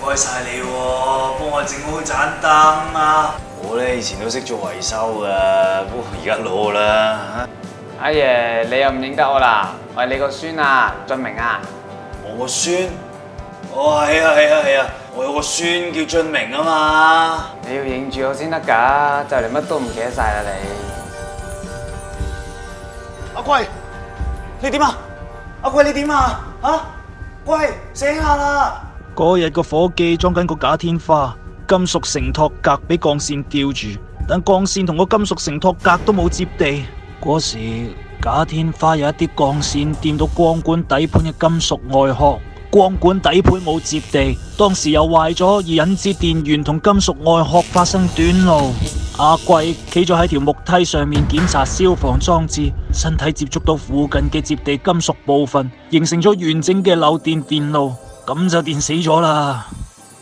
該晒你喎，幫我整好盞燈啊！我咧以前都識做維修噶，不過而家老啦。阿爺，你又唔認得我啦？我係你個孫啊，俊明啊。我個孫？哦，係啊，我有個孫叫俊明啊嘛。你要認住我先得㗎，就嚟乜都唔記得晒啦你。阿貴，你點啊？阿貴你點啊？嚇？貴，醒下啦！嗰日個伙計裝緊個假天花，金屬承托格俾鋼線吊住，但鋼線同個金屬承托格都冇接地。嗰時假天花有一啲鋼線掂到光管底盤嘅金屬外殼，光管底盤冇接地，當時又壞咗，而引致電源同金屬外殼發生短路。阿貴企咗喺條木梯上面檢查消防裝置，身體接觸到附近嘅接地金屬部分，形成咗完整嘅漏電電路，咁就電死咗啦。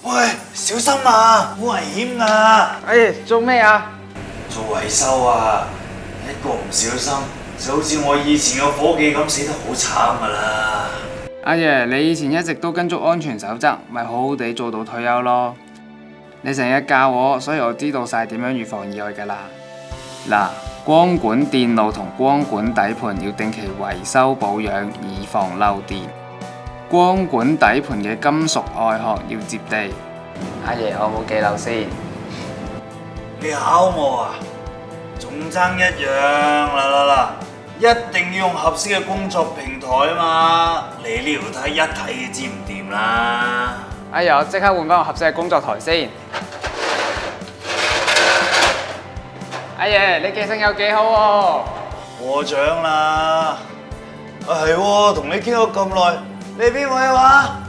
喂，小心啊，好危險啊！阿爺做咩啊？做維修啊，一個唔小心就好似我以前個伙計咁死得好慘噶啦。阿爺，你以前一直都跟足安全守則，咪好好地做到退休咯。你成日教我，所以我知道晒點樣預防意外噶啦。嗱，光管電路同光管底盤要定期維修保養，以防漏電。光管底盤嘅金屬外殼要接地。阿爺，我冇記漏先。你考我啊？仲爭一樣嗱，一定要用合適嘅工作平台啊嘛！你呢條梯一睇就知唔掂啦。阿爺，我即刻換翻個合適嘅工作台先。阿爺，你記性有幾好喎？過獎啦。係喎，同你傾咗咁耐，你係邊位話？